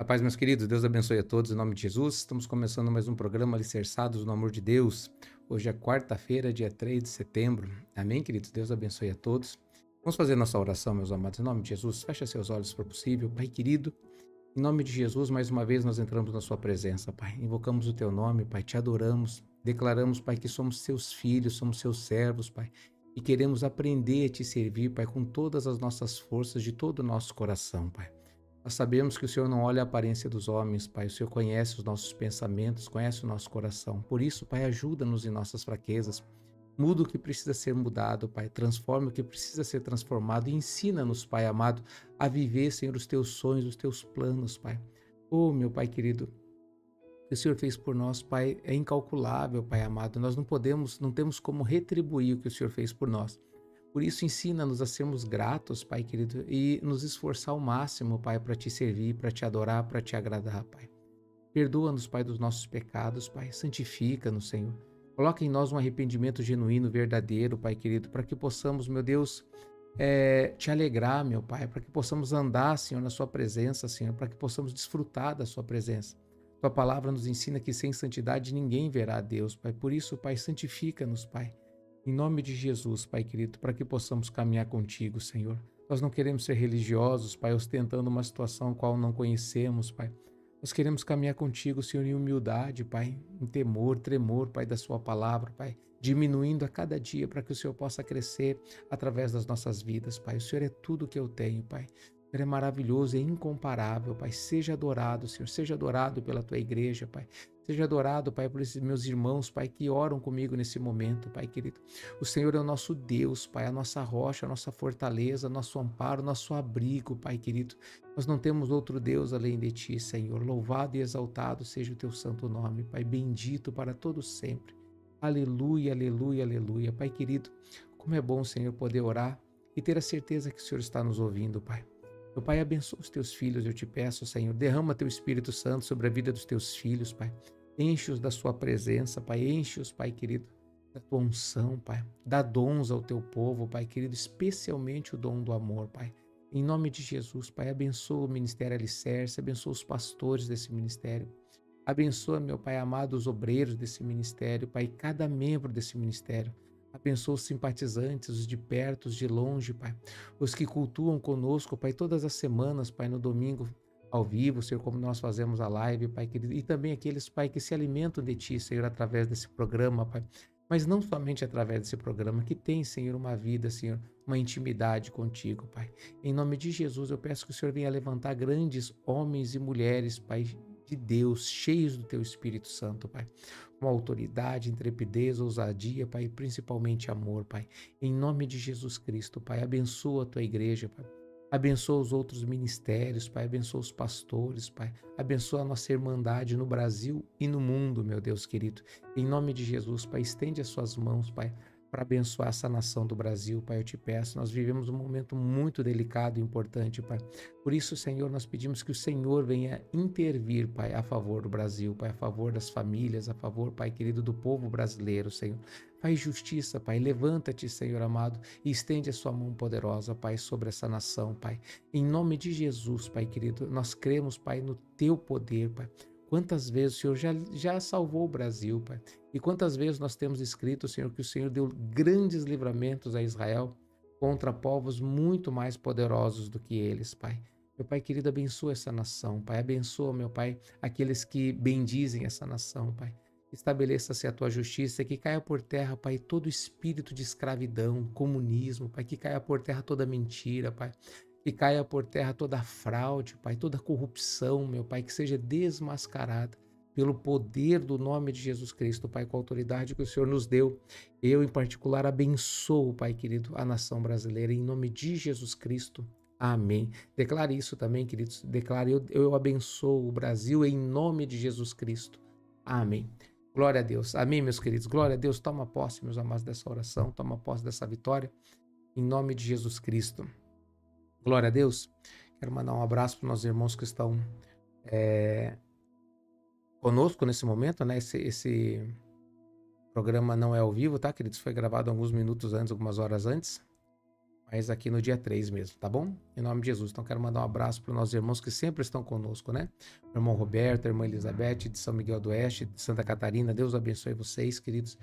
A paz, meus queridos, Deus abençoe a todos em nome de Jesus. Estamos começando mais um programa Alicerçados no Amor de Deus. Hoje é quarta-feira, dia 3 de setembro. Amém, queridos? Deus abençoe a todos. Vamos fazer nossa oração, meus amados, em nome de Jesus. Fecha seus olhos se for possível. Pai querido, em nome de Jesus, mais uma vez nós entramos na sua presença, Pai. Invocamos o teu nome, Pai, te adoramos. Declaramos, Pai, que somos seus filhos, somos seus servos, Pai. E queremos aprender a te servir, Pai, com todas as nossas forças, de todo o nosso coração, Pai. Nós sabemos que o Senhor não olha a aparência dos homens, Pai. O Senhor conhece os nossos pensamentos, conhece o nosso coração. Por isso, Pai, ajuda-nos em nossas fraquezas. Muda o que precisa ser mudado, Pai. Transforma o que precisa ser transformado. E ensina-nos, Pai amado, a viver, Senhor, os teus sonhos, os teus planos, Pai. Oh, meu Pai querido, o que o Senhor fez por nós, Pai, é incalculável, Pai amado. Nós não temos como retribuir o que o Senhor fez por nós. Por isso, ensina-nos a sermos gratos, Pai querido, e nos esforçar ao máximo, Pai, para te servir, para te adorar, para te agradar, Pai. Perdoa-nos, Pai, dos nossos pecados, Pai. Santifica-nos, Senhor. Coloca em nós um arrependimento genuíno, verdadeiro, Pai querido, para que possamos, meu Deus, te alegrar, meu Pai, para que possamos andar, Senhor, na Sua presença, Senhor, para que possamos desfrutar da Sua presença. Tua palavra nos ensina que sem santidade ninguém verá a Deus, Pai. Por isso, Pai, santifica-nos, Pai. Em nome de Jesus, Pai querido, para que possamos caminhar contigo, Senhor. Nós não queremos ser religiosos, Pai, ostentando uma situação qual não conhecemos, Pai. Nós queremos caminhar contigo, Senhor, em humildade, Pai, em temor, tremor, Pai, da Sua palavra, Pai, diminuindo a cada dia para que o Senhor possa crescer através das nossas vidas, Pai. O Senhor é tudo que eu tenho, Pai. O Senhor é maravilhoso, é incomparável, Pai. Seja adorado, Senhor, seja adorado pela Tua igreja, Pai. Seja adorado, Pai, por esses meus irmãos, Pai, que oram comigo nesse momento, Pai querido. O Senhor é o nosso Deus, Pai, a nossa rocha, a nossa fortaleza, nosso amparo, nosso abrigo, Pai querido. Nós não temos outro Deus além de Ti, Senhor. Louvado e exaltado seja o Teu santo nome, Pai, bendito para todos sempre. Aleluia, aleluia, aleluia. Pai querido, como é bom, Senhor, poder orar e ter a certeza que o Senhor está nos ouvindo, Pai. Meu Pai, abençoa os teus filhos, eu te peço, Senhor. Derrama teu Espírito Santo sobre a vida dos teus filhos, Pai. Enche-os da sua presença, Pai. Enche-os, Pai querido, da tua unção, Pai. Dá dons ao teu povo, Pai querido, especialmente o dom do amor, Pai. Em nome de Jesus, Pai, abençoa o Ministério Alicerce, abençoa os pastores desse ministério. Abençoa, meu Pai amado, os obreiros desse ministério, Pai, cada membro desse ministério. Abençoa os simpatizantes, os de perto, os de longe, Pai. Os que cultuam conosco, Pai, todas as semanas, Pai, no domingo, ao vivo, Senhor, como nós fazemos a live, Pai querido. E também aqueles, Pai, que se alimentam de Ti, Senhor, através desse programa, Pai. Mas não somente através desse programa, que tem, Senhor, uma vida, Senhor, uma intimidade contigo, Pai. Em nome de Jesus, eu peço que o Senhor venha levantar grandes homens e mulheres, Pai, de Deus, cheios do Teu Espírito Santo, Pai. Com autoridade, intrepidez, ousadia, Pai, e principalmente amor, Pai. Em nome de Jesus Cristo, Pai, abençoa a Tua igreja, Pai. Abençoa os outros ministérios, Pai. Abençoa os pastores, Pai. Abençoa a nossa irmandade no Brasil e no mundo, meu Deus querido. Em nome de Jesus, Pai, estende as suas mãos, Pai, para abençoar essa nação do Brasil, Pai, eu te peço. Nós vivemos um momento muito delicado e importante, Pai. Por isso, Senhor, nós pedimos que o Senhor venha intervir, Pai, a favor do Brasil, Pai, a favor das famílias, a favor, Pai querido, do povo brasileiro, Senhor. Faz justiça, Pai. Levanta-te, Senhor amado, e estende a sua mão poderosa, Pai, sobre essa nação, Pai. Em nome de Jesus, Pai querido, nós cremos, Pai, no teu poder, Pai. Quantas vezes o Senhor já salvou o Brasil, Pai. E quantas vezes nós temos escrito, Senhor, que o Senhor deu grandes livramentos a Israel contra povos muito mais poderosos do que eles, Pai. Meu Pai querido, abençoa essa nação, Pai. Abençoa, meu Pai, aqueles que bendizem essa nação, Pai. Estabeleça-se a tua justiça, que caia por terra, Pai, todo espírito de escravidão, comunismo, Pai, que caia por terra toda mentira, Pai. Que caia por terra toda fraude, Pai, toda corrupção, meu Pai, que seja desmascarada pelo poder do nome de Jesus Cristo, Pai, com a autoridade que o Senhor nos deu. Eu, em particular, abençoo, Pai querido, a nação brasileira, em nome de Jesus Cristo. Amém. Declare isso também, queridos. Declare, eu abençoo o Brasil em nome de Jesus Cristo. Amém. Glória a Deus. Amém, meus queridos. Glória a Deus. Toma posse, meus amados, dessa oração. Toma posse dessa vitória. Em nome de Jesus Cristo. Glória a Deus. Quero mandar um abraço para os nossos irmãos que estão conosco nesse momento, né? Esse programa não é ao vivo, tá, queridos? Foi gravado alguns minutos antes, algumas horas antes. mas aqui no dia 3 mesmo, tá bom? Em nome de Jesus. Então quero mandar um abraço para os nossos irmãos que sempre estão conosco, né? O irmão Roberto, a irmã Elizabeth, de São Miguel do Oeste, de Santa Catarina. Deus abençoe vocês, queridos.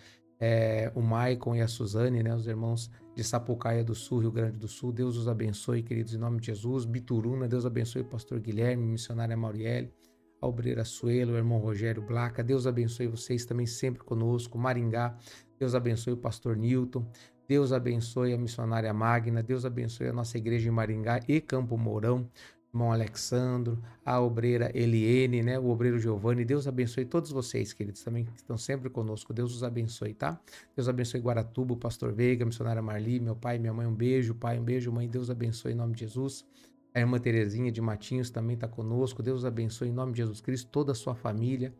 O Maicon e a Suzane, né? Os irmãos de Sapucaia do Sul, Rio Grande do Sul. Deus os abençoe, queridos, em nome de Jesus. Bituruna, Deus abençoe o pastor Guilherme, missionária Mauriele, a obreira Suelo, o irmão Rogério Blaca. Deus abençoe vocês também sempre conosco. Maringá, Deus abençoe o pastor Newton. Deus abençoe a missionária Magna. Deus abençoe a nossa igreja em Maringá e Campo Mourão. Irmão Alexandro, a obreira Eliene, né? O obreiro Giovanni. Deus abençoe todos vocês, queridos, também que estão sempre conosco. Deus os abençoe, tá? Deus abençoe Guaratuba, o pastor Veiga, a missionária Marli, meu pai e minha mãe. Um beijo, pai, um beijo, mãe. Deus abençoe em nome de Jesus. A irmã Terezinha de Matinhos também está conosco. Deus abençoe em nome de Jesus Cristo, toda a sua família.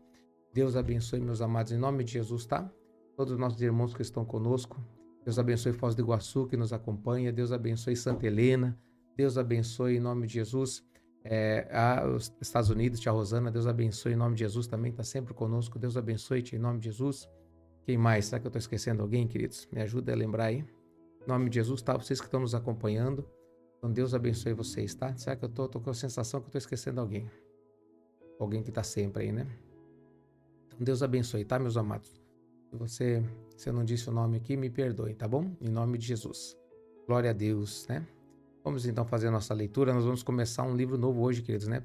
Deus abençoe, meus amados, em nome de Jesus, tá? Todos os nossos irmãos que estão conosco. Deus abençoe Foz do Iguaçu, que nos acompanha. Deus abençoe Santa Helena. Deus abençoe em nome de Jesus. Os Estados Unidos, tia Rosana. Deus abençoe em nome de Jesus também. Está sempre conosco. Deus abençoe-te em nome de Jesus. Quem mais? Será que eu estou esquecendo alguém, queridos? Me ajuda a lembrar aí. Em nome de Jesus, tá? Vocês que estão nos acompanhando. Então Deus abençoe vocês, tá? Será que eu tô com a sensação que eu estou esquecendo alguém? Alguém que está sempre aí, né? Então Deus abençoe, tá, meus amados? Se eu não disse o nome aqui, me perdoe, tá bom? Em nome de Jesus. Glória a Deus, né? Vamos então fazer a nossa leitura. Nós vamos começar um livro novo hoje, queridos, né?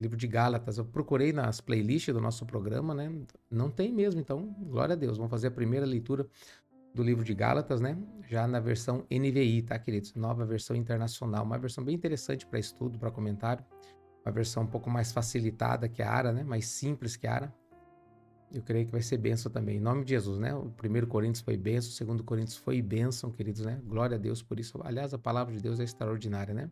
Livro de Gálatas. Eu procurei nas playlists do nosso programa, né? Não tem mesmo, então, glória a Deus. Vamos fazer a primeira leitura do livro de Gálatas, né? Já na versão NVI, tá, queridos? Nova versão internacional. Uma versão bem interessante para estudo, para comentário. Uma versão um pouco mais facilitada que a Ara, né? Mais simples que a Ara. Eu creio que vai ser bênção também. Em nome de Jesus, né? O 1 Coríntios foi bênção, o 2 Coríntios foi bênção, queridos, né? Glória a Deus por isso. Aliás, a palavra de Deus é extraordinária, né?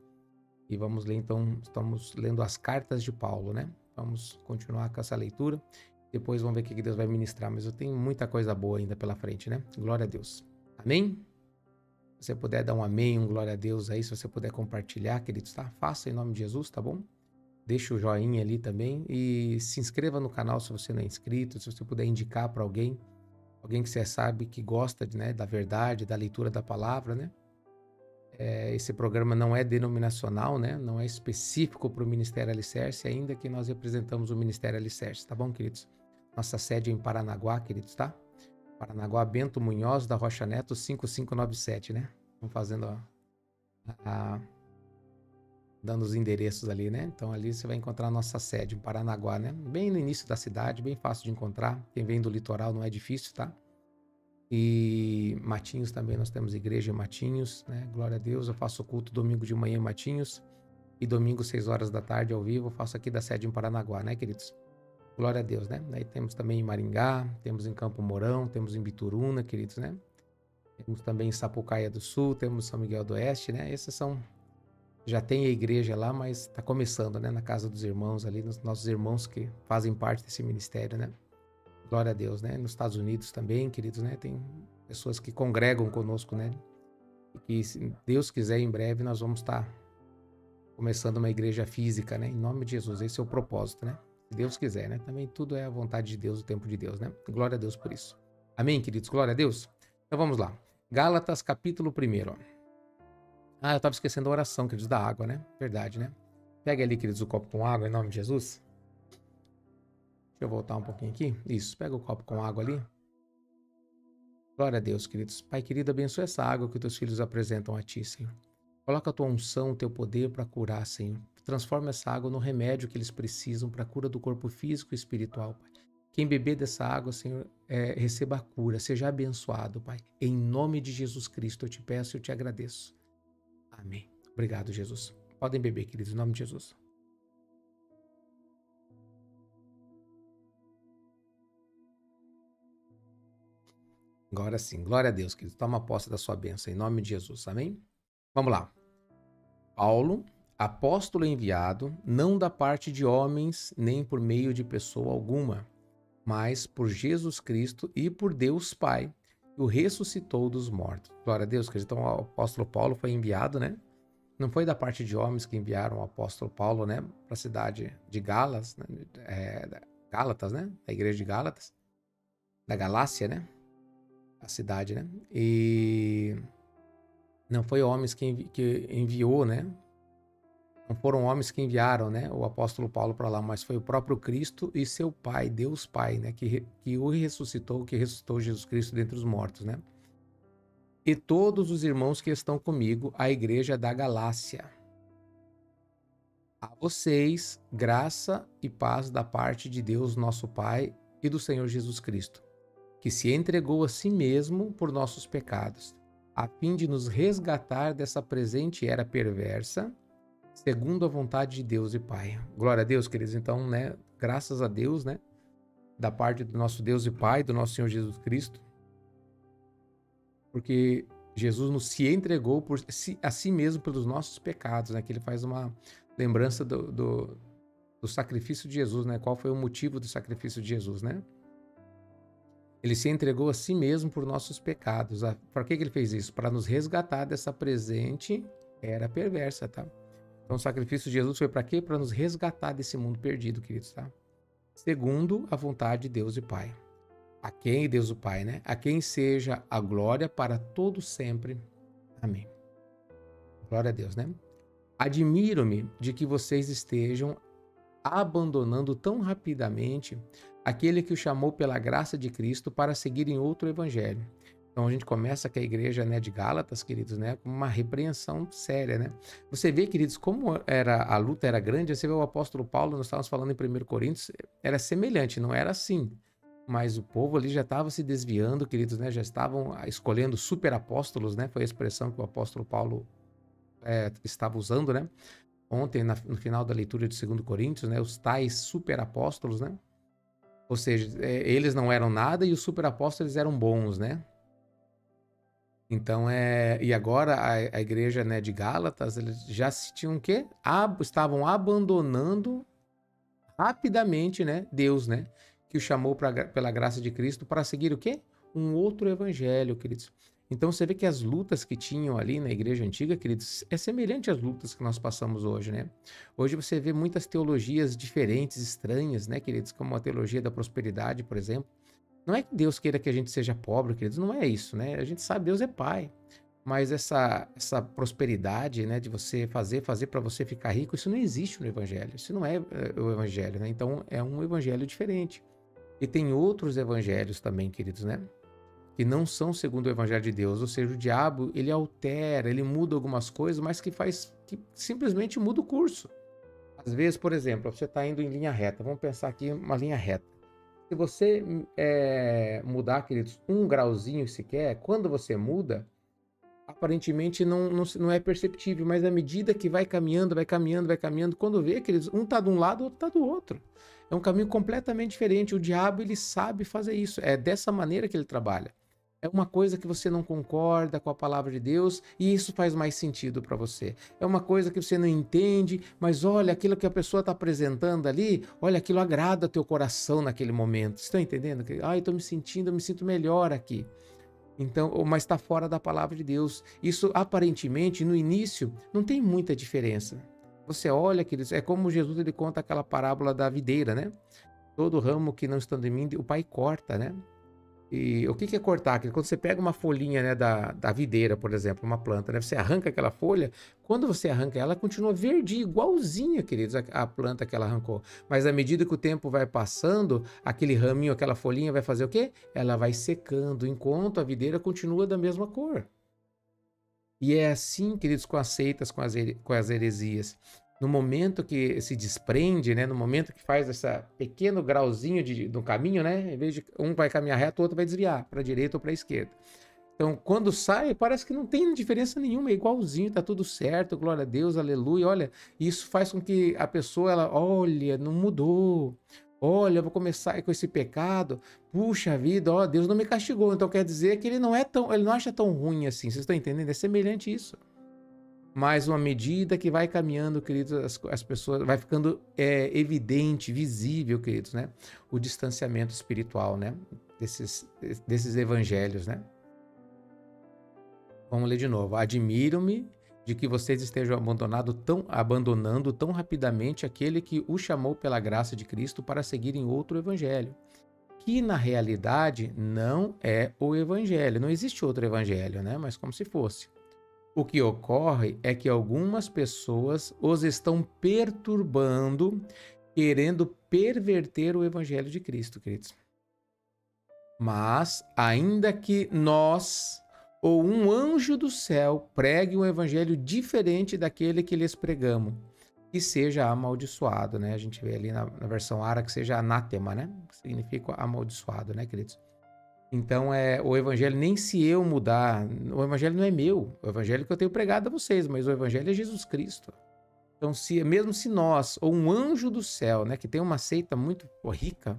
E vamos ler, então, estamos lendo as cartas de Paulo, né? Vamos continuar com essa leitura. Depois vamos ver o que Deus vai ministrar. Mas eu tenho muita coisa boa ainda pela frente, né? Glória a Deus. Amém? Se você puder dar um amém, um glória a Deus aí, se você puder compartilhar, queridos, tá? Faça em nome de Jesus, tá bom? Deixa o joinha ali também e se inscreva no canal se você não é inscrito, se você puder indicar para alguém que você sabe que gosta né, da verdade, da leitura da palavra, né? Esse programa não é denominacional, né? Não é específico para o Ministério Alicerce, ainda que nós representamos o Ministério Alicerce, tá bom, queridos? Nossa sede é em Paranaguá, queridos, tá? Paranaguá, Bento Munhoz da Rocha Neto, 5597, né? Vamos fazendo dando os endereços ali, né? Então ali você vai encontrar a nossa sede em Paranaguá, né? Bem no início da cidade, bem fácil de encontrar. Quem vem do litoral não é difícil, tá? E Matinhos também, nós temos igreja em Matinhos, né? Glória a Deus, eu faço culto domingo de manhã em Matinhos e domingo 6 horas da tarde ao vivo, eu faço aqui da sede em Paranaguá, né, queridos? Glória a Deus, né? Aí temos também em Maringá, temos em Campo Mourão, temos em Bituruna, queridos, né? Temos também em Sapucaia do Sul, temos São Miguel do Oeste, né? Esses são... Já tem a igreja lá, mas está começando, né? Na casa dos irmãos ali, nos nossos irmãos que fazem parte desse ministério, né? Glória a Deus, né? Nos Estados Unidos também, queridos, né? Tem pessoas que congregam conosco, né? E que, se Deus quiser, em breve nós vamos estar começando uma igreja física, né? Em nome de Jesus, esse é o propósito, né? Se Deus quiser, né? Também tudo é a vontade de Deus, o tempo de Deus, né? Glória a Deus por isso. Amém, queridos? Glória a Deus. Então vamos lá. Gálatas, capítulo 1. Eu estava esquecendo a oração, queridos, da água, né? Verdade, né? Pega ali, queridos, o copo com água, em nome de Jesus. Deixa eu voltar um pouquinho aqui. Isso, pega o copo com água ali. Glória a Deus, queridos. Pai querido, abençoa essa água que os teus filhos apresentam a ti, Senhor. Coloca a tua unção, o teu poder para curar, Senhor. Transforma essa água no remédio que eles precisam para a cura do corpo físico e espiritual, Pai. Quem beber dessa água, Senhor, receba a cura. Seja abençoado, Pai. Em nome de Jesus Cristo, eu te peço e eu te agradeço. Amém. Obrigado, Jesus. Podem beber, queridos, em nome de Jesus. Agora sim, glória a Deus, queridos. Toma posse da sua bênção, em nome de Jesus. Amém? Vamos lá. Paulo, apóstolo enviado, não da parte de homens, nem por meio de pessoa alguma, mas por Jesus Cristo e por Deus Pai, que o ressuscitou dos mortos. Glória a Deus, queridos. Então, o apóstolo Paulo foi enviado, né? Não foi da parte de homens que enviaram o apóstolo Paulo, né, para a cidade de Gálatas, né, Gálatas, né, a igreja de Gálatas, da Galácia, né, a cidade, né, Não foi homens que enviou, né? Não foram homens que enviaram, né, o apóstolo Paulo para lá, mas foi o próprio Cristo e seu Pai, Deus Pai, né, que o ressuscitou, que ressuscitou Jesus Cristo dentre os mortos, né? E todos os irmãos que estão comigo, a igreja da Galácia. A vocês, graça e paz da parte de Deus, nosso Pai, e do Senhor Jesus Cristo, que se entregou a si mesmo por nossos pecados, a fim de nos resgatar dessa presente era perversa, segundo a vontade de Deus e Pai. Glória a Deus, queridos. Então, né, graças a Deus, né, da parte do nosso Deus e Pai, do nosso Senhor Jesus Cristo, porque Jesus nos se entregou a si mesmo pelos nossos pecados, né, que ele faz uma lembrança do sacrifício de Jesus, né, qual foi o motivo do sacrifício de Jesus, né? Ele se entregou a si mesmo por nossos pecados. Para que ele fez isso? Para nos resgatar dessa presente era perversa, tá? Então, o sacrifício de Jesus foi para quê? Para nos resgatar desse mundo perdido, queridos, tá? Segundo a vontade de Deus e Pai. A quem, Deus o Pai, né? A quem seja a glória para todo sempre. Amém. Glória a Deus, né? Admiro-me de que vocês estejam abandonando tão rapidamente aquele que o chamou pela graça de Cristo para seguirem outro evangelho. Então a gente começa com a igreja, né, de Gálatas, queridos, né, com uma repreensão séria, né? Você vê, queridos, como a luta era grande. Você vê o apóstolo Paulo, nós estávamos falando em 1 Coríntios, era semelhante, não era assim. Mas o povo ali já estava se desviando, queridos, né? Já estavam escolhendo super apóstolos, né? Foi a expressão que o apóstolo Paulo estava usando, né? Ontem, no final da leitura de 2 Coríntios, né? Os tais super apóstolos, né? Ou seja, eles não eram nada e os super apóstolos eram bons, né? Então, e agora a igreja, né, de Gálatas, eles já se tinham o quê? Estavam abandonando rapidamente, né, Deus, né, que o chamou pela graça de Cristo para seguir o quê? Um outro evangelho, queridos. Então você vê que as lutas que tinham ali na igreja antiga, queridos, é semelhante às lutas que nós passamos hoje, né? Hoje você vê muitas teologias diferentes, estranhas, né, queridos, como a teologia da prosperidade, por exemplo. Não é que Deus queira que a gente seja pobre, queridos, não é isso, né? A gente sabe, Deus é Pai. Mas essa prosperidade, né, de você fazer para você ficar rico, isso não existe no Evangelho. Isso não é o Evangelho, né? Então é um Evangelho diferente. E tem outros evangelhos também, queridos, né? Que não são segundo o Evangelho de Deus. Ou seja, o diabo, ele altera, ele muda algumas coisas, mas que simplesmente muda o curso. Às vezes, por exemplo, você está indo em linha reta. Vamos pensar aqui uma linha reta. Se você mudar, queridos, um grauzinho sequer, quando você muda, aparentemente não é perceptível, mas à medida que vai caminhando, quando vê, queridos, um está de um lado, o outro está do outro. É um caminho completamente diferente. O diabo, ele sabe fazer isso. É dessa maneira que ele trabalha. É uma coisa que você não concorda com a palavra de Deus e isso faz mais sentido para você. É uma coisa que você não entende, mas olha, aquilo que a pessoa está apresentando ali, olha, aquilo agrada teu coração naquele momento. Estão entendendo? Eu me sinto melhor aqui. Então, mas está fora da palavra de Deus. Isso, aparentemente, no início, não tem muita diferença. Você olha, queridos, é como Jesus ele conta aquela parábola da videira, né? Todo ramo que não estando em mim, o Pai corta, né? E o que é cortar? Quando você pega uma folhinha, né, da videira, por exemplo, uma planta, né? Você arranca aquela folha, quando você arranca ela continua verde, igualzinha, queridos, a planta que ela arrancou. Mas à medida que o tempo vai passando, aquele raminho, aquela folhinha vai fazer o quê? Ela vai secando, enquanto a videira continua da mesma cor. E é assim, queridos, com as seitas, com as heresias. No momento que se desprende, né, no momento que faz esse pequeno grauzinho do caminho, né, em vez de um vai caminhar reto, o outro vai desviar para a direita ou para a esquerda. Então, quando sai, parece que não tem diferença nenhuma, é igualzinho, tá tudo certo, glória a Deus, aleluia. Olha, isso faz com que a pessoa, olha, não mudou. Olha, eu vou começar com esse pecado. Puxa vida, ó, Deus não me castigou. Então quer dizer que ele não acha tão ruim assim. Vocês estão entendendo? É semelhante isso. Mas uma medida que vai caminhando, queridos, as pessoas, vai ficando evidente, visível, queridos, né? O distanciamento espiritual, né? Desses evangelhos, né? Vamos ler de novo. Admiro-me de que vocês estejam abandonando tão rapidamente aquele que o chamou pela graça de Cristo para seguirem outro evangelho, que na realidade não é o evangelho. Não existe outro evangelho, né? Mas como se fosse. O que ocorre é que algumas pessoas os estão perturbando, querendo perverter o evangelho de Cristo, queridos. Mas, ainda que nós ou um anjo do céu pregue um evangelho diferente daquele que lhes pregamos, que seja amaldiçoado, né? A gente vê ali na versão árabe que seja anátema, né? Significa amaldiçoado, né, queridos? Então, o evangelho, nem se eu mudar, o evangelho não é meu, o evangelho que eu tenho pregado a vocês, mas o evangelho é Jesus Cristo. Então, mesmo se nós, ou um anjo do céu, né, que tem uma seita muito rica,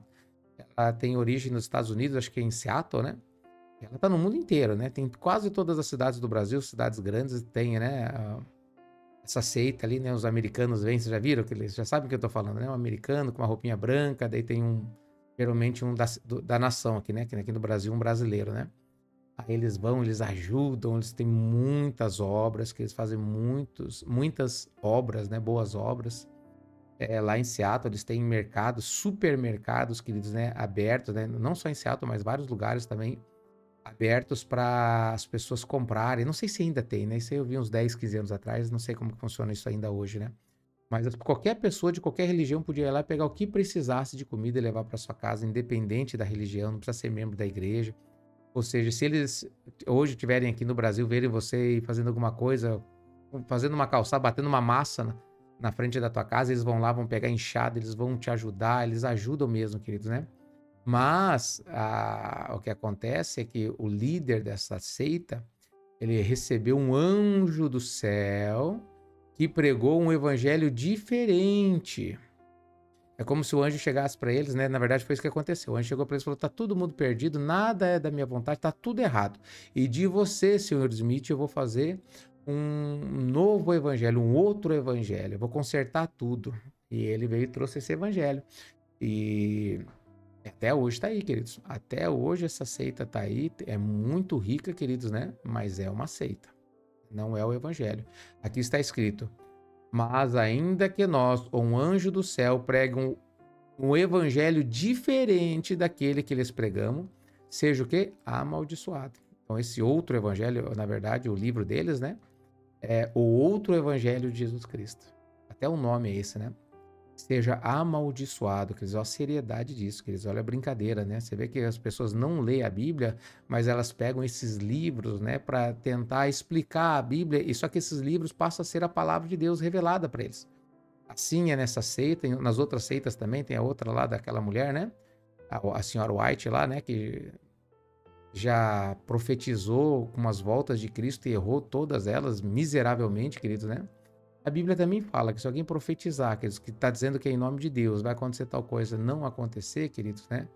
ela tem origem nos Estados Unidos, acho que é em Seattle, né? Ela tá no mundo inteiro, né? Tem quase todas as cidades do Brasil, cidades grandes, tem, né? Essa seita ali, né? Os americanos vêm, vocês já viram? Que eles já sabem o que eu tô falando, né? Um americano com uma roupinha branca, daí tem geralmente um da nação aqui, né? Que aqui no Brasil, um brasileiro, né? Aí eles vão, eles ajudam, eles têm muitas obras, que eles fazem muitas obras, né? Boas obras. Lá em Seattle, eles têm mercados, supermercados, queridos, né? Abertos, né? Não só em Seattle, mas vários lugares também abertos para as pessoas comprarem. Não sei se ainda tem, né? Isso aí eu vi uns 10, 15 anos atrás, não sei como que funciona isso ainda hoje, né? Mas qualquer pessoa de qualquer religião podia ir lá pegar o que precisasse de comida e levar para sua casa, independente da religião, não precisa ser membro da igreja. Ou seja, se eles hoje estiverem aqui no Brasil, verem você fazendo alguma coisa, fazendo uma calçada, batendo uma massa na frente da tua casa, eles vão lá, vão pegar enxada, eles vão te ajudar, eles ajudam mesmo, queridos, né? Mas o que acontece é que o líder dessa seita, ele recebeu um anjo do céu que pregou um evangelho diferente. É como se o anjo chegasse para eles, né? Na verdade, foi isso que aconteceu. O anjo chegou para eles e falou: tá todo mundo perdido, nada é da minha vontade, tá tudo errado. E de você, senhor Smith, eu vou fazer um novo evangelho, um outro evangelho. Eu vou consertar tudo. E ele veio e trouxe esse evangelho. E até hoje tá aí, queridos. Até hoje essa seita tá aí. É muito rica, queridos, né? Mas é uma seita. Não é o evangelho. Aqui está escrito: mas ainda que nós, ou um anjo do céu, pregue um evangelho diferente daquele que lhes pregamos, seja o quê? Amaldiçoado. Então esse outro evangelho, na verdade, o livro deles, né? É o outro evangelho de Jesus Cristo. Até o nome é esse, né? Seja amaldiçoado, quer dizer, olha a seriedade disso, quer dizer, olha a brincadeira, né? Você vê que as pessoas não lêem a Bíblia, mas elas pegam esses livros, né, para tentar explicar a Bíblia, e só que esses livros passam a ser a palavra de Deus revelada para eles. Assim é nessa seita, nas outras seitas também, tem a outra lá daquela mulher, né? A senhora White lá, né, que já profetizou com umas voltas de Cristo e errou todas elas miseravelmente, queridos, né? A Bíblia também fala que se alguém profetizar, que está dizendo que é em nome de Deus vai acontecer tal coisa, não acontecer, queridos, né?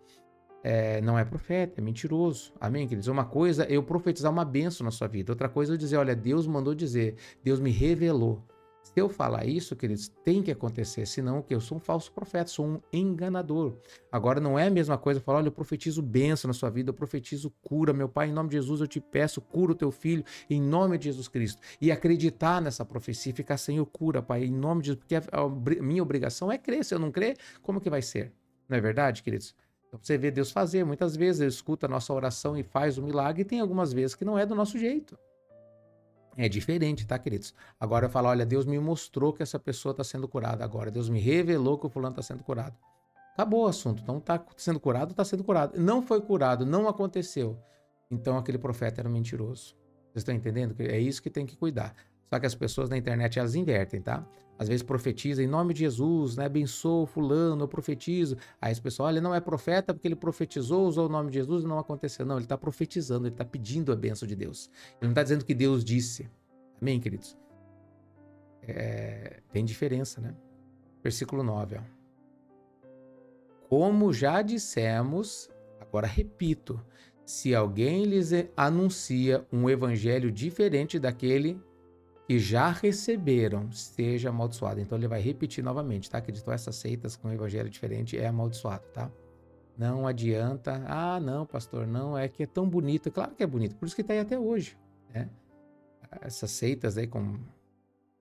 Não é profeta, é mentiroso. Amém, queridos? Uma coisa é eu profetizar uma bênção na sua vida. Outra coisa é eu dizer, olha, Deus mandou dizer, Deus me revelou. Se eu falar isso, queridos, tem que acontecer, senão que eu sou um falso profeta, sou um enganador. Agora não é a mesma coisa falar, olha, eu profetizo bênção na sua vida, eu profetizo cura, meu Pai, em nome de Jesus eu te peço, cura o teu filho, em nome de Jesus Cristo. E acreditar nessa profecia, ficar sem o cura, Pai, em nome de Jesus, porque a minha obrigação é crer, se eu não crer, como que vai ser? Não é verdade, queridos? Então você vê Deus fazer, muitas vezes ele escuta a nossa oração e faz o milagre, e tem algumas vezes que não é do nosso jeito. É diferente, tá, queridos? Agora eu falo, olha, Deus me mostrou que essa pessoa está sendo curada agora. Deus me revelou que o fulano está sendo curado. Acabou o assunto. Então está sendo curado, está sendo curado. Não foi curado, não aconteceu. Então aquele profeta era mentiroso. Vocês estão entendendo? É isso que tem que cuidar. Só que as pessoas na internet, elas invertem, tá? Às vezes profetiza em nome de Jesus, né? Abençoa fulano, eu profetizo. Aí as pessoas, olha, não é profeta porque ele profetizou, usou o nome de Jesus e não aconteceu. Não, ele está profetizando, ele está pedindo a bênção de Deus. Ele não está dizendo que Deus disse. Amém, queridos? Tem diferença, né? Versículo 9, ó. Como já dissemos, agora repito, se alguém lhes anuncia um evangelho diferente daquele que já receberam, seja amaldiçoado. Então ele vai repetir novamente, tá? Acreditou essas seitas com um evangelho diferente é amaldiçoado, tá? Não adianta, não, pastor, não, é que é tão bonito. Claro que é bonito, por isso que tá aí até hoje, né? Essas seitas aí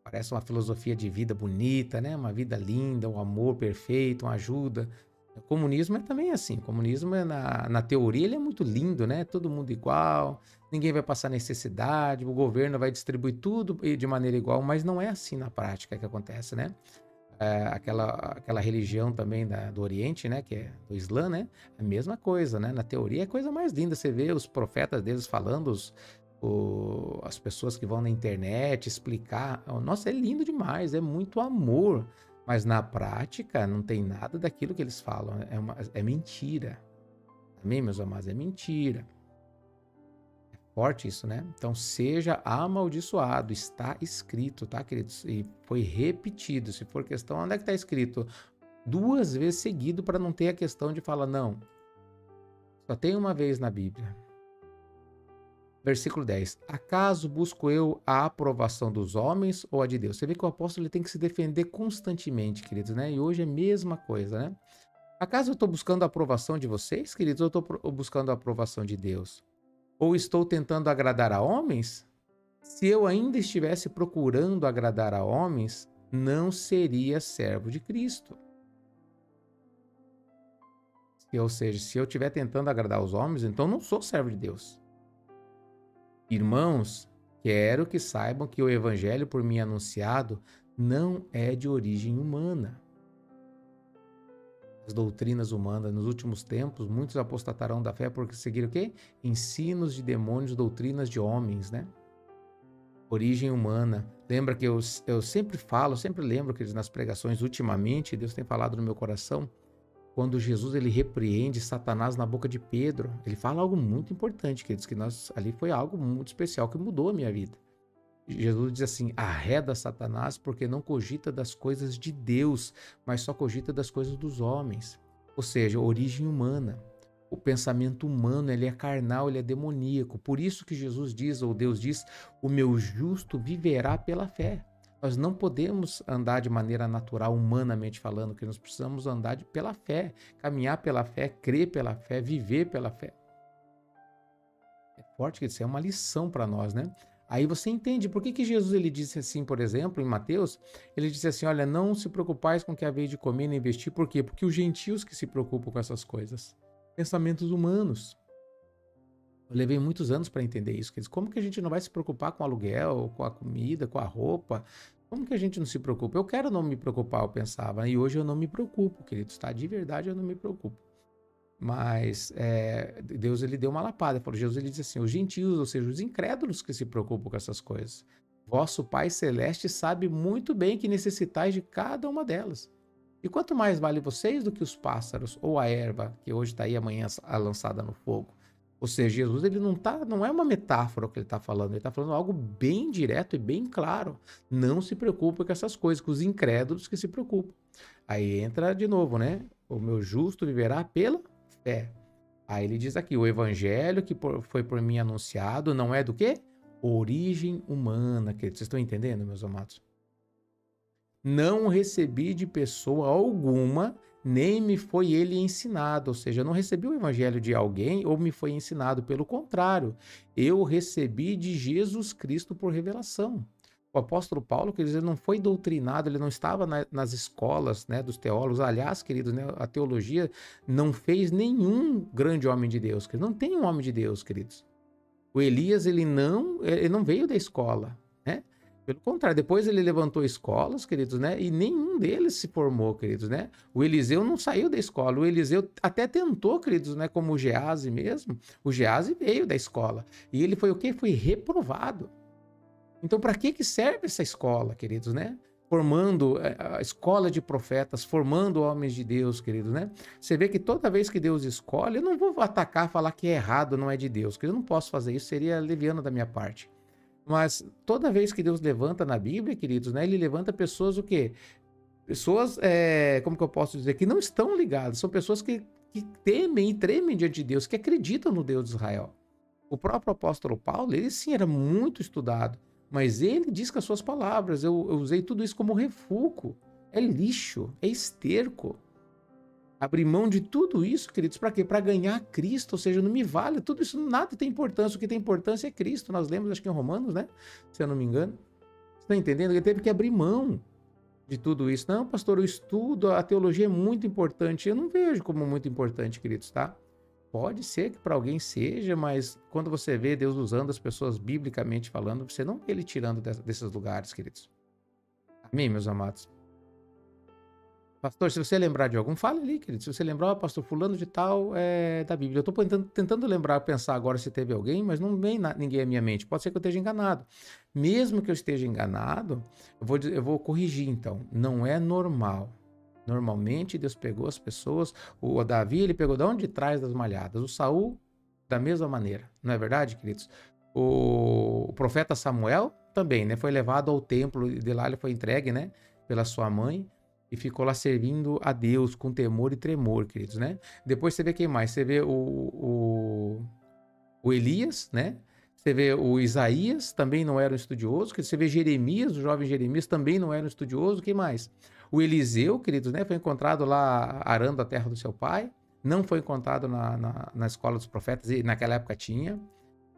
parece uma filosofia de vida bonita, né? Uma vida linda, um amor perfeito, uma ajuda. O comunismo é também assim. O comunismo, na teoria, ele é muito lindo, né? Todo mundo igual, ninguém vai passar necessidade, o governo vai distribuir tudo de maneira igual, mas não é assim na prática que acontece, né? Aquela religião também do Oriente, né, que é do Islã, né, a mesma coisa, né, na teoria é a coisa mais linda, você vê os profetas deles falando, as pessoas que vão na internet explicar, nossa, é lindo demais, é muito amor, mas na prática não tem nada daquilo que eles falam, é mentira, amém, meus amados, é mentira. Forte isso, né? Então, seja amaldiçoado, está escrito, tá, queridos? E foi repetido. Se for questão, onde é que está escrito? 2 vezes seguido para não ter a questão de falar, não. Só tem uma vez na Bíblia. Versículo 10. Acaso busco eu a aprovação dos homens ou a de Deus? Você vê que o apóstolo ele tem que se defender constantemente, queridos, né? E hoje é a mesma coisa, né? Acaso eu estou buscando a aprovação de vocês, queridos, ou estou buscando a aprovação de Deus? Ou estou tentando agradar a homens? Se eu ainda estivesse procurando agradar a homens, não seria servo de Cristo. Ou seja, se eu estiver tentando agradar os homens, então não sou servo de Deus. Irmãos, quero que saibam que o evangelho por mim anunciado não é de origem humana. As doutrinas humanas, nos últimos tempos, muitos apostatarão da fé porque seguiram o quê? Ensinos de demônios, doutrinas de homens, né? Origem humana. Lembra que eu sempre falo, sempre lembro que nas pregações, ultimamente, Deus tem falado no meu coração, quando Jesus ele repreende Satanás na boca de Pedro, ele fala algo muito importante, que diz que ali foi algo muito especial que mudou a minha vida. Jesus diz assim, arreda Satanás porque não cogita das coisas de Deus, mas só cogita das coisas dos homens. Ou seja, origem humana. O pensamento humano, ele é carnal, ele é demoníaco. Por isso que Jesus diz, ou Deus diz, o meu justo viverá pela fé. Nós não podemos andar de maneira natural, humanamente falando, que nós precisamos andar pela fé, caminhar pela fé, crer pela fé, viver pela fé. É forte que isso é uma lição para nós, né? Aí você entende por que Jesus ele disse assim, por exemplo, em Mateus, ele disse assim, olha, não se preocupais com o que haveis de comer nem vestir, por quê? Porque os gentios que se preocupam com essas coisas, pensamentos humanos. Eu levei muitos anos para entender isso, como que a gente não vai se preocupar com o aluguel, com a comida, com a roupa, como que a gente não se preocupa? Eu quero não me preocupar, eu pensava, e hoje eu não me preocupo, queridos, tá? De verdade eu não me preocupo. Mas Deus ele deu uma lapada, Jesus ele disse assim, os gentios, ou seja, os incrédulos que se preocupam com essas coisas. Vosso Pai Celeste sabe muito bem que necessitais de cada uma delas. E quanto mais vale vocês do que os pássaros ou a erva, que hoje está aí amanhã lançada no fogo. Ou seja, Jesus ele não é uma metáfora o que ele está falando, ele está falando algo bem direto e bem claro. Não se preocupe com essas coisas, com os incrédulos que se preocupam. Aí entra de novo, né? O meu justo viverá pela fé. Aí ele diz aqui, o evangelho que foi por mim anunciado não é do quê? Origem humana, que vocês estão entendendo, meus amados? Não recebi de pessoa alguma, nem me foi ele ensinado, ou seja, eu não recebi o evangelho de alguém ou me foi ensinado, pelo contrário, eu recebi de Jesus Cristo por revelação. O apóstolo Paulo, quer dizer, não foi doutrinado, ele não estava nas escolas, né, dos teólogos. Aliás, queridos, né, a teologia não fez nenhum grande homem de Deus, não tem um homem de Deus, queridos. O Elias, ele não veio da escola, né? Pelo contrário, depois ele levantou escolas, queridos, né? E nenhum deles se formou, queridos, né? O Eliseu não saiu da escola. O Eliseu até tentou, queridos, né? Como o Geazi mesmo. O Geazi veio da escola. E ele foi o quê? Foi reprovado. Então, para que serve essa escola, queridos, né? Formando a escola de profetas, formando homens de Deus, queridos, né? Você vê que toda vez que Deus escolhe, eu não vou atacar, falar que é errado, não é de Deus, que eu não posso fazer isso, seria leviano da minha parte. Mas toda vez que Deus levanta na Bíblia, queridos, né? Ele levanta pessoas o quê? Pessoas, como que eu posso dizer? Que não estão ligadas, são pessoas que temem e tremem diante de Deus, que acreditam no Deus de Israel. O próprio apóstolo Paulo, ele sim era muito estudado, mas ele diz com as suas palavras, eu usei tudo isso como refúgio, é lixo, é esterco. Abrir mão de tudo isso, queridos, para quê? Para ganhar Cristo, ou seja, não me vale, tudo isso nada tem importância, o que tem importância é Cristo, nós lemos, acho que em Romanos, né? Se eu não me engano. Você está entendendo? Ele teve que abrir mão de tudo isso. Não, pastor, o estudo, a teologia é muito importante, eu não vejo como muito importante, queridos, tá? Pode ser que para alguém seja, mas quando você vê Deus usando as pessoas biblicamente falando, você não vê ele tirando desses lugares, queridos. Amém, meus amados? Pastor, se você lembrar de algum, fale ali, querido. Se você lembrar, ó, pastor, fulano de tal é da Bíblia. Eu estou tentando lembrar, pensar agora se teve alguém, mas não vem ninguém à minha mente. Pode ser que eu esteja enganado. Mesmo que eu esteja enganado, eu vou corrigir então. Não é normal. Normalmente Deus pegou as pessoas. O Davi, ele pegou de onde? De trás das malhadas. O Saul, da mesma maneira. Não é verdade, queridos? O profeta Samuel também, né? Foi levado ao templo e de lá ele foi entregue, né? Pela sua mãe. E ficou lá servindo a Deus com temor e tremor, queridos, né? Depois você vê quem mais? Você vê o Elias, né? Você vê o Isaías, também não era um estudioso. Você vê Jeremias, o jovem Jeremias, também não era um estudioso. Quem mais? O Eliseu, queridos, né? Foi encontrado lá arando a terra do seu pai. Não foi encontrado na escola dos profetas, e naquela época tinha.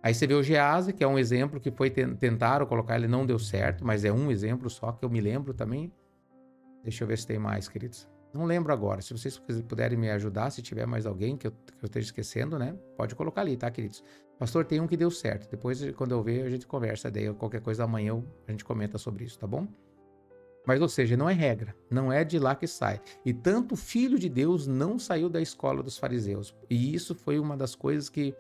Aí você vê o Geazi, que é um exemplo que foi tentaram colocar, ele não deu certo, mas é um exemplo só que eu me lembro também. Deixa eu ver se tem mais, queridos. Não lembro agora. Se vocês puderem me ajudar, se tiver mais alguém que eu esteja esquecendo, né? Pode colocar ali, tá, queridos? Pastor, tem um que deu certo. Depois, quando eu ver, a gente conversa. Daí, qualquer coisa amanhã a gente comenta sobre isso, tá bom? Mas, ou seja, não é regra. Não é de lá que sai. E tanto o Filho de Deus não saiu da escola dos fariseus. E isso foi uma das coisas que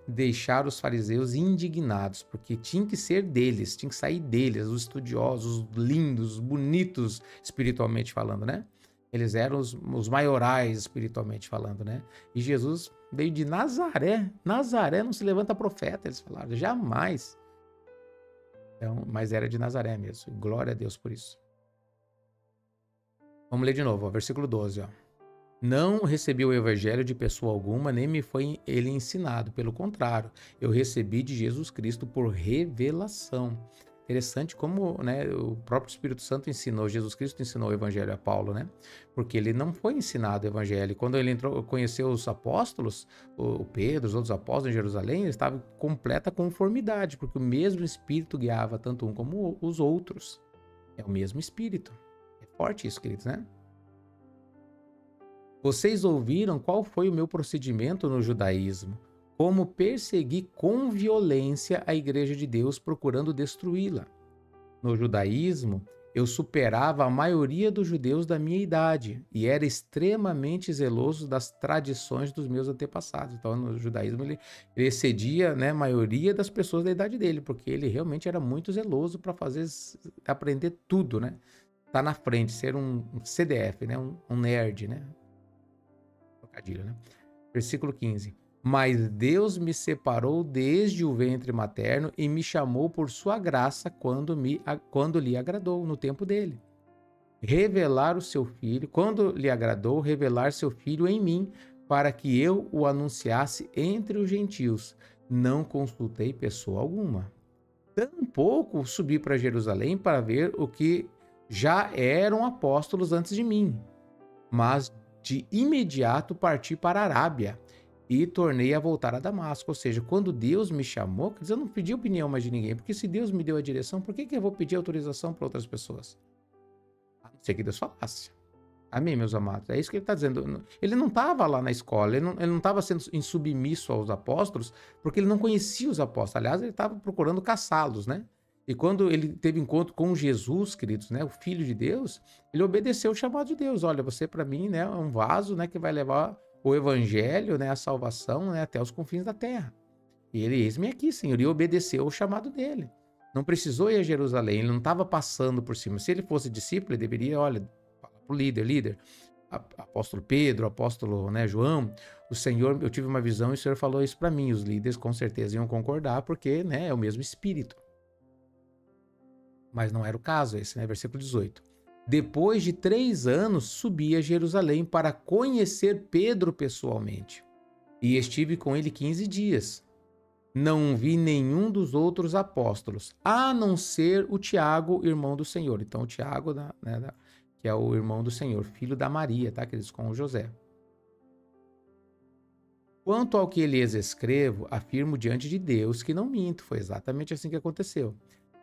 deixaram os fariseus indignados, porque tinha que ser deles, tinha que sair deles, os estudiosos, os lindos, os bonitos espiritualmente falando, né? Eles eram os maiorais espiritualmente falando, né? E Jesus veio de Nazaré. Nazaré não se levanta profeta, eles falaram, jamais. Então, mas era de Nazaré mesmo. Glória a Deus por isso. Vamos ler de novo, ó, versículo 12, ó. Não recebi o evangelho de pessoa alguma, nem me foi ele ensinado. Pelo contrário, eu recebi de Jesus Cristo por revelação. Interessante como, né, o próprio Espírito Santo ensinou, Jesus Cristo ensinou o evangelho a Paulo, né? Porque ele não foi ensinado o evangelho. Quando ele conheceu os apóstolos, o Pedro, os outros apóstolos em Jerusalém, ele estava em completa conformidade, porque o mesmo Espírito guiava tanto um como os outros. É o mesmo Espírito. É forte isso, queridos, né? Vocês ouviram qual foi o meu procedimento no judaísmo, como persegui com violência a igreja de Deus procurando destruí-la. No judaísmo, eu superava a maioria dos judeus da minha idade e era extremamente zeloso das tradições dos meus antepassados. Então, no judaísmo, ele excedia, né, a maioria das pessoas da idade dele, porque ele realmente era muito zeloso para aprender tudo, né? Tá na frente, ser um CDF, né? Um nerd, né? Né? Versículo 15. Mas Deus me separou desde o ventre materno e me chamou por sua graça quando lhe agradou, no tempo dele. Revelar o seu filho, quando lhe agradou, revelar seu filho em mim, para que eu o anunciasse entre os gentios. Não consultei pessoa alguma. Tampouco subi para Jerusalém para ver o que já eram apóstolos antes de mim, mas de imediato parti para a Arábia e tornei a voltar a Damasco. Ou seja, quando Deus me chamou, eu não pedi opinião mais de ninguém, porque se Deus me deu a direção, por que eu vou pedir autorização para outras pessoas? A não ser que Deus falasse. Amém, meus amados? É isso que ele está dizendo. Ele não estava lá na escola, ele não estava sendo insubmisso aos apóstolos, porque ele não conhecia os apóstolos. Aliás, ele estava procurando caçá-los, né? E quando ele teve encontro com Jesus, queridos, né, o Filho de Deus, ele obedeceu o chamado de Deus. Olha, você para mim, né, é um vaso, né, que vai levar o evangelho, né, a salvação, né, até os confins da terra. E ele, eis-me aqui, Senhor, e obedeceu o chamado dele. Não precisou ir a Jerusalém, ele não estava passando por cima. Se ele fosse discípulo, ele deveria, olha, falar para o líder, apóstolo Pedro, apóstolo, né, João, o Senhor, eu tive uma visão e o Senhor falou isso para mim. Os líderes com certeza iam concordar, porque, né, é o mesmo Espírito. Mas não era o caso esse, né? Versículo 18. Depois de 3 anos, subi a Jerusalém para conhecer Pedro pessoalmente. E estive com ele 15 dias. Não vi nenhum dos outros apóstolos, a não ser o Tiago, irmão do Senhor. Então, o Tiago, né, que é o irmão do Senhor, filho da Maria, tá? Que eles com o José. Quanto ao que lhes escrevo, afirmo diante de Deus que não minto. Foi exatamente assim que aconteceu.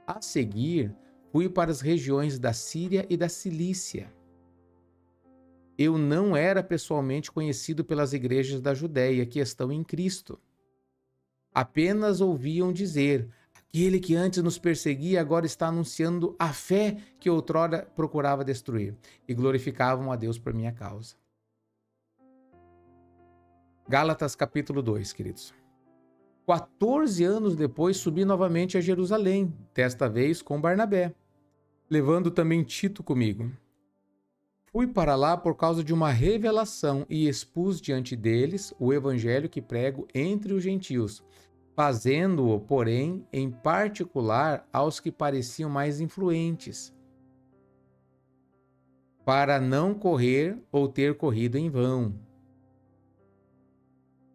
A seguir, fui para as regiões da Síria e da Cilícia. eu não era pessoalmente conhecido pelas igrejas da Judéia que estão em Cristo. Apenas ouviam dizer: aquele que antes nos perseguia agora está anunciando a fé que outrora procurava destruir, e glorificavam a Deus por minha causa. Gálatas capítulo 2, queridos. 14 anos depois subi novamente a Jerusalém, desta vez com Barnabé, levando também Tito comigo. Fui para lá por causa de uma revelação e expus diante deles o evangelho que prego entre os gentios, fazendo-o, porém, em particular aos que pareciam mais influentes, para não correr ou ter corrido em vão.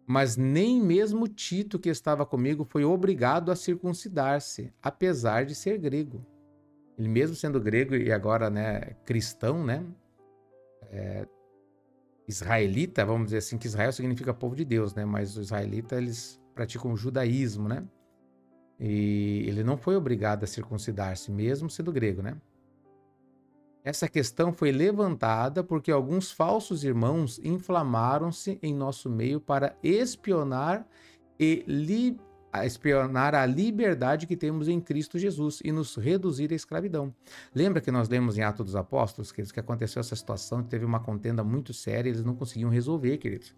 Mas nem mesmo Tito, que estava comigo, foi obrigado a circuncidar-se, apesar de ser grego. Ele mesmo sendo grego e agora, né, cristão, né, israelita, vamos dizer assim, que Israel significa povo de Deus, né, mas os israelitas, eles praticam o judaísmo, né, e ele não foi obrigado a circuncidar-se, mesmo sendo grego, né. Essa questão foi levantada porque alguns falsos irmãos inflamaram-se em nosso meio para espionar a liberdade que temos em Cristo Jesus e nos reduzir à escravidão. Lembra que nós lemos em Atos dos Apóstolos, queridos, que aconteceu essa situação, teve uma contenda muito séria, eles não conseguiam resolver, queridos.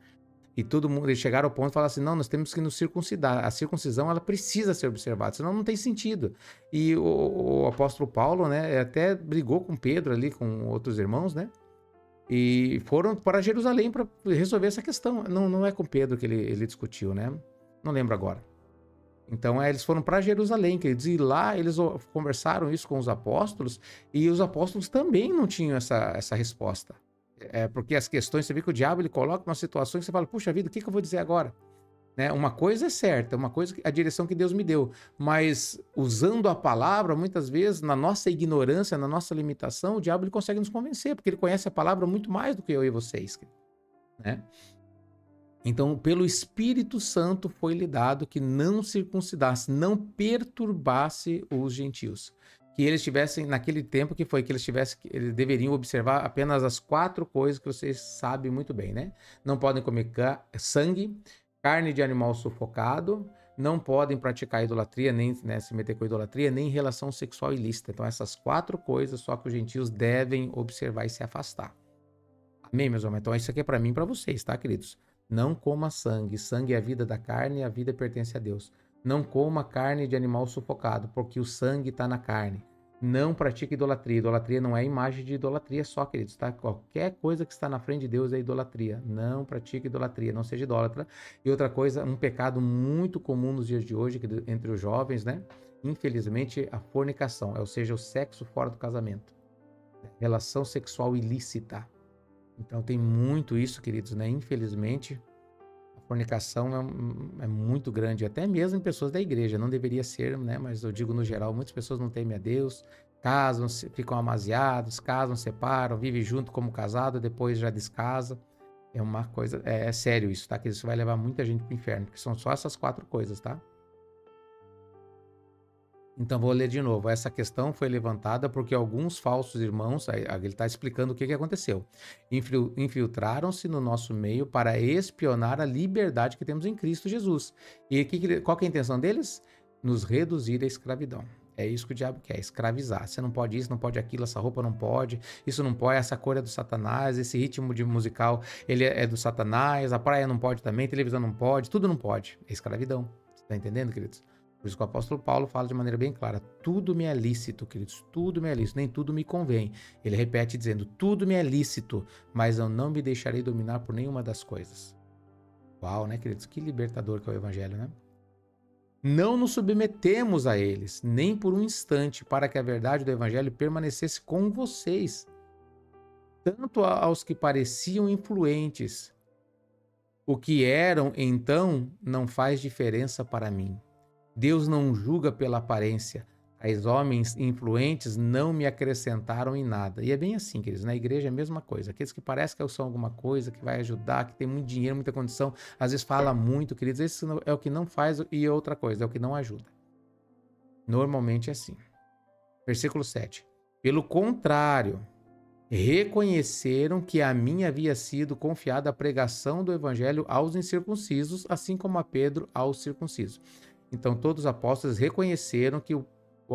E todo mundo, eles chegaram ao ponto de falar assim, não, nós temos que nos circuncidar. A circuncisão, ela precisa ser observada, senão não tem sentido. E o apóstolo Paulo, né, até brigou com Pedro ali, com outros irmãos, né? E foram para Jerusalém para resolver essa questão. Não é com Pedro que ele discutiu, né? Não lembro agora. Então, eles foram para Jerusalém, queridos, e lá eles conversaram isso com os apóstolos, e os apóstolos também não tinham essa resposta. Porque as questões, você vê que o diabo ele coloca umas situações que você fala, puxa vida, o que eu vou dizer agora? Né? Uma coisa é certa, uma coisa a direção que Deus me deu, mas usando a palavra, muitas vezes, na nossa ignorância, na nossa limitação, o diabo ele consegue nos convencer, porque ele conhece a palavra muito mais do que eu e vocês. Né? Então, pelo Espírito Santo foi-lhe dado que não circuncidasse, não perturbasse os gentios. Que eles tivessem, naquele tempo que foi que eles deveriam observar apenas as 4 coisas que vocês sabem muito bem, né? Não podem comer sangue, carne de animal sufocado, não podem praticar idolatria, nem, né, se meter com idolatria, nem relação sexual ilícita. Então, essas 4 coisas só que os gentios devem observar e se afastar. Amém, meus irmãos? Então, isso aqui é para mim e para vocês, tá, queridos? Não coma sangue. Sangue é a vida da carne e a vida pertence a Deus. Não coma carne de animal sufocado, porque o sangue está na carne. Não pratique idolatria. Idolatria não é imagem de idolatria só, queridos, tá? Qualquer coisa que está na frente de Deus é idolatria. Não pratique idolatria, não seja idólatra. E outra coisa, um pecado muito comum nos dias de hoje, entre os jovens, né? Infelizmente, a fornicação, ou seja, o sexo fora do casamento. Relação sexual ilícita. Então tem muito isso, queridos, né? Infelizmente, fornicação é muito grande, até mesmo em pessoas da igreja, não deveria ser, né? Mas eu digo no geral, muitas pessoas não temem a Deus, casam, ficam amaziados, casam, separam, vivem junto como casado, depois já descasa. É uma coisa, é sério isso, tá? Que isso vai levar muita gente para o inferno, porque são só essas 4 coisas, tá? Então, vou ler de novo. Essa questão foi levantada porque alguns falsos irmãos, ele está explicando o que aconteceu, infiltraram-se no nosso meio para espionar a liberdade que temos em Cristo Jesus. E qual que é a intenção deles? Nos reduzir à escravidão. É isso que o diabo quer, escravizar. Você não pode isso, não pode aquilo, essa roupa não pode, isso não pode, essa cor é do Satanás, esse ritmo de musical ele é do Satanás, a praia não pode também, televisão não pode, tudo não pode. É escravidão. Você está entendendo, queridos? Por isso que o apóstolo Paulo fala de maneira bem clara, tudo me é lícito, queridos, tudo me é lícito, nem tudo me convém. Ele repete dizendo, tudo me é lícito, mas eu não me deixarei dominar por nenhuma das coisas. Uau, né, queridos? Que libertador que é o evangelho, né? Não nos submetemos a eles, nem por um instante, para que a verdade do evangelho permanecesse com vocês. Tanto aos que pareciam influentes. O que eram, então, não faz diferença para mim. Deus não julga pela aparência. Os homens influentes não me acrescentaram em nada. E é bem assim, queridos. Na igreja é a mesma coisa. Aqueles que parecem que são alguma coisa, que vai ajudar, que tem muito dinheiro, muita condição, às vezes fala muito, queridos. Esse é o que não faz e outra coisa, é o que não ajuda. Normalmente é assim. Versículo 7. Pelo contrário, reconheceram que a mim havia sido confiada a pregação do evangelho aos incircuncisos, assim como a Pedro aos circuncisos. Então, todos os apóstolos reconheceram que o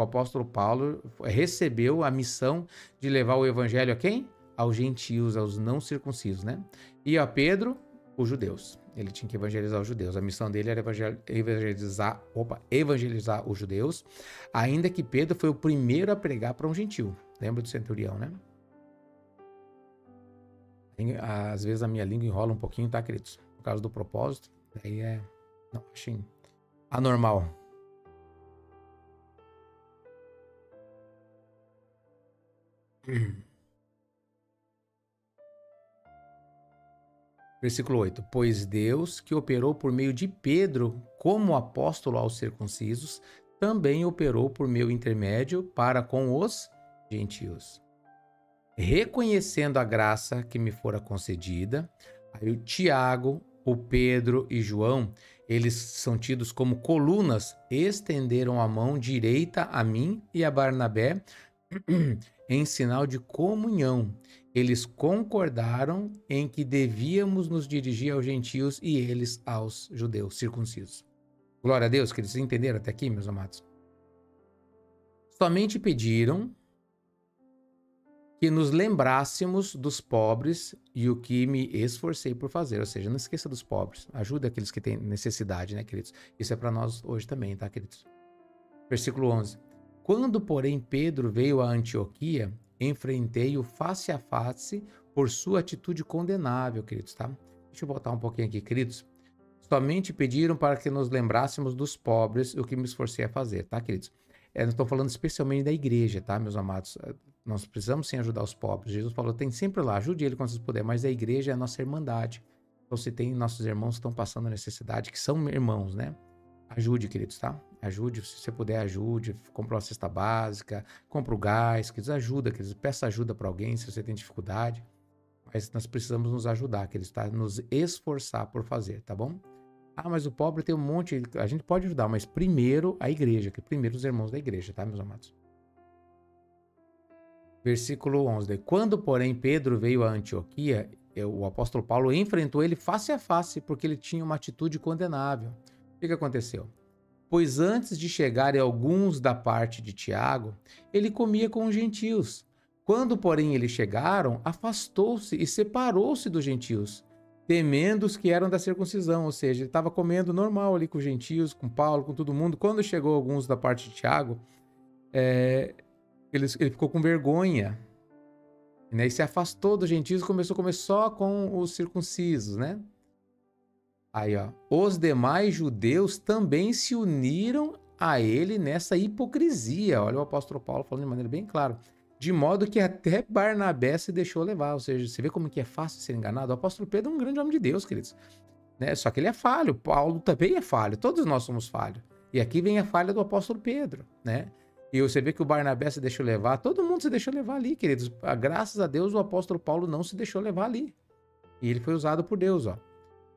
apóstolo Paulo recebeu a missão de levar o evangelho a quem? Aos gentios, aos não circuncisos, né? E a Pedro, os judeus. Ele tinha que evangelizar os judeus. A missão dele era evangelizar os judeus, ainda que Pedro foi o primeiro a pregar para um gentio. Lembra do centurião, né? Às vezes a minha língua enrola um pouquinho, tá, queridos? Por causa do propósito. Daí não, achei anormal. Versículo 8. Pois Deus, que operou por meio de Pedro como apóstolo aos circuncisos, também operou por meu intermédio para com os gentios. Reconhecendo a graça que me fora concedida, aí o Tiago, o Pedro e João, eles são tidos como colunas, estenderam a mão direita a mim e a Barnabé em sinal de comunhão. Eles concordaram em que devíamos nos dirigir aos gentios e eles aos judeus circuncisos. Glória a Deus, que eles entenderam até aqui, meus amados. Somente pediram que nos lembrássemos dos pobres e o que me esforcei por fazer. Ou seja, não esqueça dos pobres. Ajude aqueles que têm necessidade, né, queridos? Isso é para nós hoje também, tá, queridos? Versículo 11. Quando, porém, Pedro veio a Antioquia, enfrentei-o face a face por sua atitude condenável, queridos, tá? Deixa eu voltar um pouquinho aqui, queridos. Somente pediram para que nos lembrássemos dos pobres, o que me esforcei a fazer, tá, queridos? Eu estou falando especialmente da igreja, tá, meus amados? Nós precisamos sim ajudar os pobres. Jesus falou, tem sempre lá, ajude ele quando vocês puderem, mas a igreja é a nossa irmandade. Então, se tem nossos irmãos que estão passando necessidade, que são irmãos, né? Ajude, queridos, tá? Ajude, se você puder, ajude. Compra uma cesta básica, compra o gás, queridos, ajuda, queridos. Peça ajuda para alguém se você tem dificuldade. Mas nós precisamos nos ajudar, queridos, tá? Nos esforçar por fazer, tá bom? Ah, mas o pobre tem um monte, a gente pode ajudar, mas primeiro a igreja, que primeiro os irmãos da igreja, tá, meus amados? Versículo 11. Quando, porém, Pedro veio a Antioquia, o apóstolo Paulo enfrentou ele face a face, porque ele tinha uma atitude condenável. O que aconteceu? Pois antes de chegarem alguns da parte de Tiago, ele comia com os gentios. Quando, porém, eles chegaram, afastou-se e separou-se dos gentios, temendo os que eram da circuncisão. Ou seja, ele estava comendo normal ali com os gentios, com Paulo, com todo mundo. Quando chegou alguns da parte de Tiago, ele ficou com vergonha, né? E se afastou dos gentios e começou a comer só com os circuncisos, né? Aí, ó, os demais judeus também se uniram a ele nessa hipocrisia. Olha o apóstolo Paulo falando de maneira bem clara. De modo que até Barnabé se deixou levar. Ou seja, você vê como que é fácil ser enganado? O apóstolo Pedro é um grande homem de Deus, queridos. Né? Só que ele é falho. Paulo também é falho. Todos nós somos falhos. E aqui vem a falha do apóstolo Pedro, né? E você vê que o Barnabé se deixou levar. Todo mundo se deixou levar ali, queridos. Graças a Deus, o apóstolo Paulo não se deixou levar ali. E ele foi usado por Deus, ó.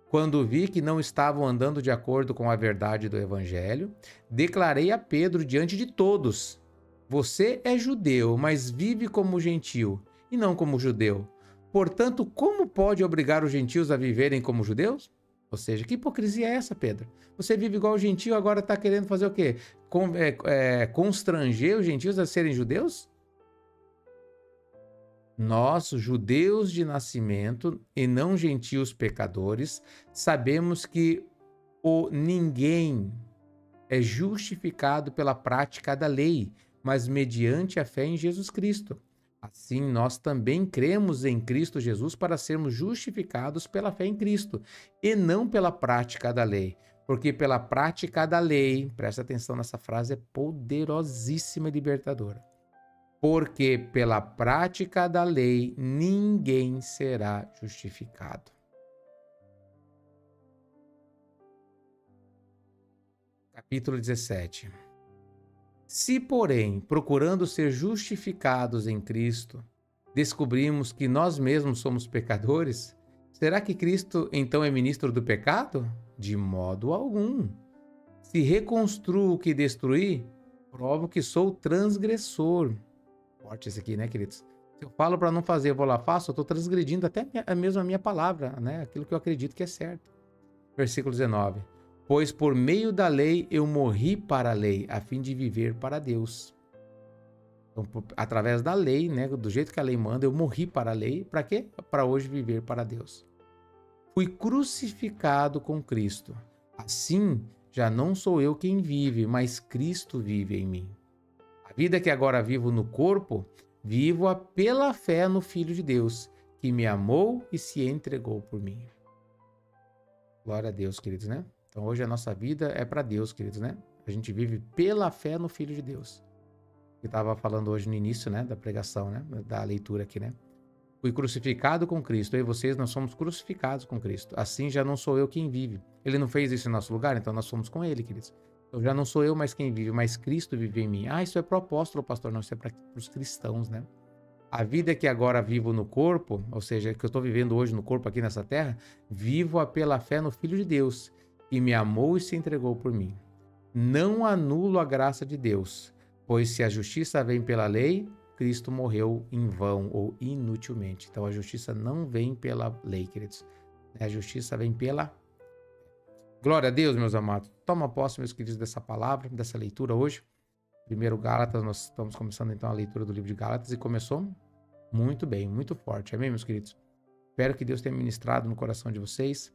Quando vi que não estavam andando de acordo com a verdade do evangelho, declarei a Pedro diante de todos: você é judeu, mas vive como gentil, e não como judeu. Portanto, como pode obrigar os gentios a viverem como judeus? Ou seja, que hipocrisia é essa, Pedro? Você vive igual gentio, agora está querendo fazer o quê? Constranger os gentios a serem judeus? Nós, judeus de nascimento e não gentios pecadores, sabemos que o ninguém é justificado pela prática da lei, mas mediante a fé em Jesus Cristo. Assim, nós também cremos em Cristo Jesus para sermos justificados pela fé em Cristo, e não pela prática da lei. Porque pela prática da lei, presta atenção nessa frase, é poderosíssima e libertadora. Porque pela prática da lei ninguém será justificado. Capítulo 17. Se, porém, procurando ser justificados em Cristo, descobrimos que nós mesmos somos pecadores, será que Cristo então é ministro do pecado? De modo algum. Se reconstruo o que destruí, provo que sou transgressor. Forte esse aqui, né, queridos? Se eu falo para não fazer, eu vou lá, faço, eu estou transgredindo até mesmo a minha palavra, né? Aquilo que eu acredito que é certo. Versículo 19. Pois por meio da lei eu morri para a lei, a fim de viver para Deus. Então, através da lei, né, do jeito que a lei manda, eu morri para a lei. Para quê? Para hoje viver para Deus. Fui crucificado com Cristo. Assim, já não sou eu quem vive, mas Cristo vive em mim. A vida que agora vivo no corpo, vivo-a pela fé no Filho de Deus, que me amou e se entregou por mim. Glória a Deus, queridos, né? Então hoje a nossa vida é para Deus, queridos, né? A gente vive pela fé no Filho de Deus. Que estava falando hoje no início, né, da pregação, né, da leitura aqui, né? Fui crucificado com Cristo, eu e vocês, nós somos crucificados com Cristo. Assim já não sou eu quem vive. Ele não fez isso em nosso lugar, então nós somos com Ele, queridos. Então já não sou eu mais quem vive, mas Cristo vive em mim. Ah, isso é pro apóstolo, pastor, não, isso é para os cristãos, né? A vida que agora vivo no corpo, ou seja, que eu estou vivendo hoje no corpo aqui nessa terra, vivo-a pela fé no Filho de Deus, que me amou e se entregou por mim. Não anulo a graça de Deus, pois se a justiça vem pela lei, Cristo morreu em vão ou inutilmente. Então a justiça não vem pela lei, queridos. A justiça vem pela... Glória a Deus, meus amados. Toma posse, meus queridos, dessa palavra, dessa leitura hoje. Primeiro Gálatas, nós estamos começando então a leitura do livro de Gálatas e começou muito bem, muito forte. Amém, meus queridos? Espero que Deus tenha ministrado no coração de vocês.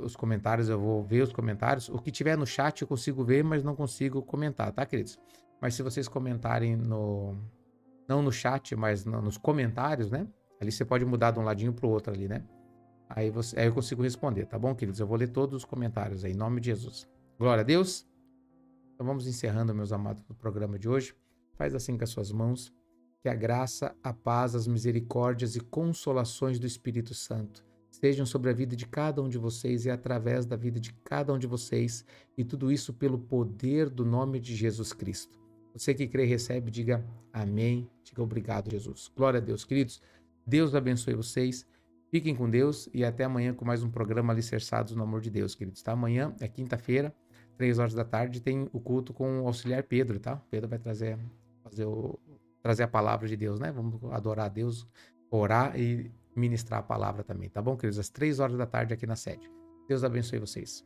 Os comentários, eu vou ver os comentários. O que tiver no chat eu consigo ver, mas não consigo comentar, tá, queridos? Mas se vocês comentarem não no chat, mas nos comentários, né? Ali você pode mudar de um ladinho para o outro ali, né? Aí eu consigo responder, tá bom, queridos? Eu vou ler todos os comentários aí, em nome de Jesus. Glória a Deus. Então vamos encerrando, meus amados, o programa de hoje. Faz assim com as suas mãos. Que a graça, a paz, as misericórdias e consolações do Espírito Santo sejam sobre a vida de cada um de vocês e através da vida de cada um de vocês, e tudo isso pelo poder do nome de Jesus Cristo. Você que crê e recebe, diga amém, diga obrigado, Jesus. Glória a Deus, queridos. Deus abençoe vocês. Fiquem com Deus e até amanhã com mais um programa Alicerçados no Amor de Deus, queridos. Tá? Amanhã é quinta-feira, 3 horas da tarde, tem o culto com o auxiliar Pedro, tá? Pedro vai trazer a palavra de Deus, né? Vamos adorar a Deus, orar e ministrar a palavra também, tá bom, queridos? Às 3 horas da tarde aqui na sede. Deus abençoe vocês.